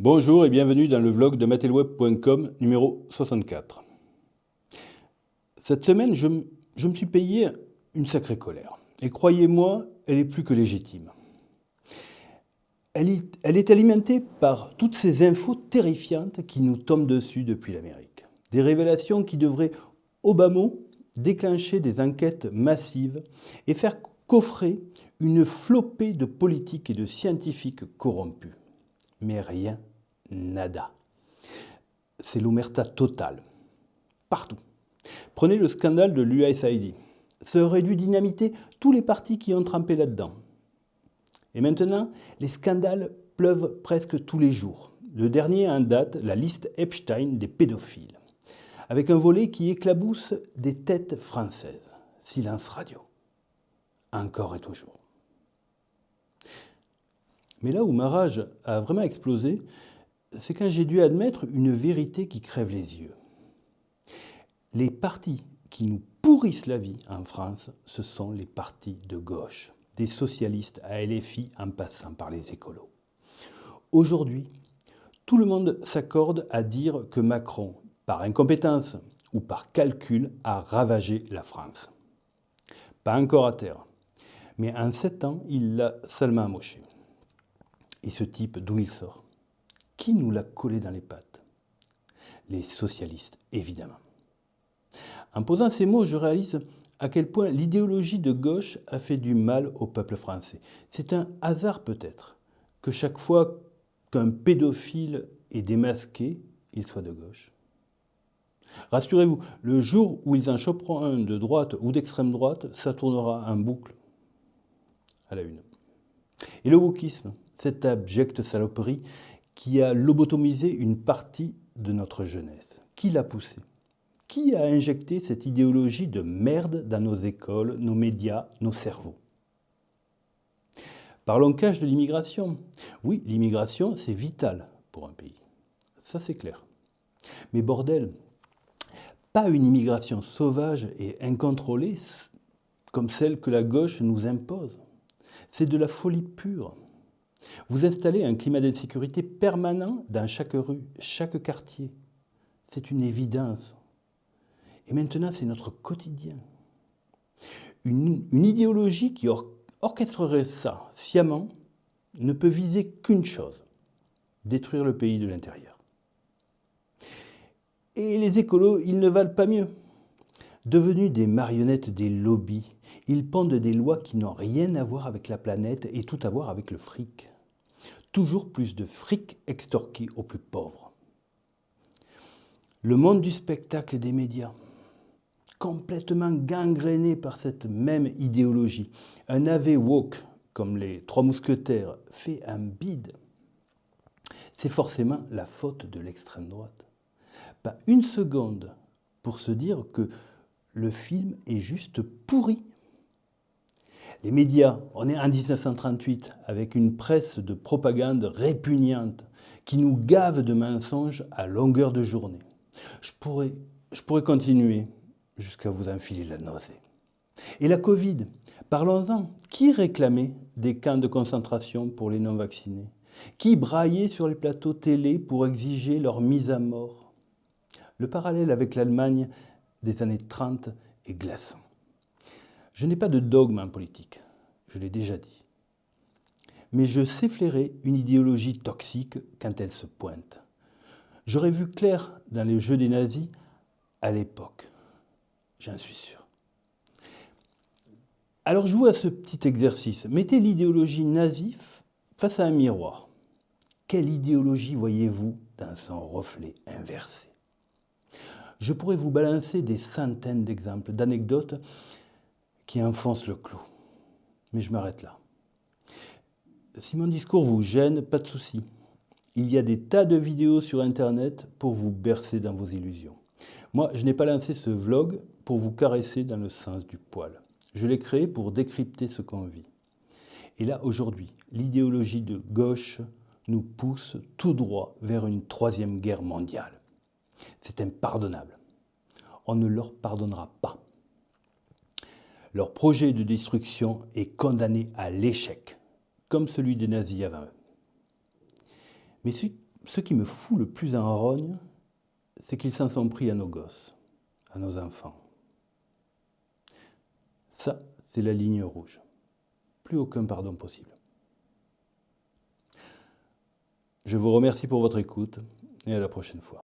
Bonjour et bienvenue dans le vlog de mattelweb.com numéro 64. Cette semaine, je me suis payé une sacrée colère. Et croyez-moi, elle est plus que légitime. Elle est alimentée par toutes ces infos terrifiantes qui nous tombent dessus depuis l'Amérique. Des révélations qui devraient, au bas mot, déclencher des enquêtes massives et faire coffrer une flopée de politiques et de scientifiques corrompus. Mais rien, nada. C'est l'omerta totale. Partout. Prenez le scandale de l'USAID. Ça aurait dû dynamiter tous les partis qui ont trempé là-dedans. Et maintenant, les scandales pleuvent presque tous les jours. Le dernier en date, la liste Epstein des pédophiles, avec un volet qui éclabousse des têtes françaises. Silence radio. Encore et toujours. Mais là où ma rage a vraiment explosé, c'est quand j'ai dû admettre une vérité qui crève les yeux. Les partis qui nous pourrissent la vie en France, ce sont les partis de gauche, des socialistes à LFI en passant par les écolos. Aujourd'hui, tout le monde s'accorde à dire que Macron, par incompétence ou par calcul, a ravagé la France. Pas encore à terre, mais en 7 ans, il l'a salement amoché. Et ce type, d'où il sort? Qui nous l'a collé dans les pattes? Les socialistes, évidemment. En posant ces mots, je réalise à quel point l'idéologie de gauche a fait du mal au peuple français. C'est un hasard peut-être que chaque fois qu'un pédophile est démasqué, il soit de gauche. Rassurez-vous, le jour où ils en choperont un de droite ou d'extrême droite, ça tournera en boucle à la une. Et le wokisme, cette abjecte saloperie qui a lobotomisé une partie de notre jeunesse, qui l'a poussé? Qui a injecté cette idéologie de merde dans nos écoles, nos médias, nos cerveaux? Parlons cash de l'immigration. Oui, l'immigration, c'est vital pour un pays. Ça, c'est clair. Mais bordel, pas une immigration sauvage et incontrôlée comme celle que la gauche nous impose. C'est de la folie pure. Vous installez un climat d'insécurité permanent dans chaque rue, chaque quartier. C'est une évidence. Et maintenant, c'est notre quotidien. Une idéologie qui orchestrerait ça sciemment ne peut viser qu'une chose, détruire le pays de l'intérieur. Et les écolos, ils ne valent pas mieux. Devenus des marionnettes des lobbies, ils pondent des lois qui n'ont rien à voir avec la planète et tout à voir avec le fric. Toujours plus de fric extorqué aux plus pauvres. Le monde du spectacle et des médias, complètement gangréné par cette même idéologie. Un AV woke, comme les Trois Mousquetaires, fait un bide. C'est forcément la faute de l'extrême droite. Pas une seconde pour se dire que le film est juste pourri. Les médias, on est en 1938 avec une presse de propagande répugnante qui nous gave de mensonges à longueur de journée. Je pourrais continuer jusqu'à vous enfiler la nausée. Et la Covid, parlons-en. Qui réclamait des camps de concentration pour les non-vaccinés? Qui braillait sur les plateaux télé pour exiger leur mise à mort? Le parallèle avec l'Allemagne des années 30 est glaçant. Je n'ai pas de dogme en politique, je l'ai déjà dit. Mais je sais flairer une idéologie toxique quand elle se pointe. J'aurais vu clair dans les jeux des nazis à l'époque. J'en suis sûr. Alors jouez à ce petit exercice. Mettez l'idéologie nazie face à un miroir. Quelle idéologie voyez-vous dans son reflet inversé? Je pourrais vous balancer des centaines d'exemples, d'anecdotes qui enfoncent le clou. Mais je m'arrête là. Si mon discours vous gêne, pas de souci. Il y a des tas de vidéos sur Internet pour vous bercer dans vos illusions. Moi, je n'ai pas lancé ce vlog pour vous caresser dans le sens du poil. Je l'ai créé pour décrypter ce qu'on vit. Et là, aujourd'hui, l'idéologie de gauche nous pousse tout droit vers une troisième guerre mondiale. C'est impardonnable. On ne leur pardonnera pas. Leur projet de destruction est condamné à l'échec, comme celui des nazis avant eux. ce qui me fout le plus en rogne, c'est qu'ils s'en sont pris à nos gosses, à nos enfants. Ça, c'est la ligne rouge. Plus aucun pardon possible. Je vous remercie pour votre écoute et à la prochaine fois.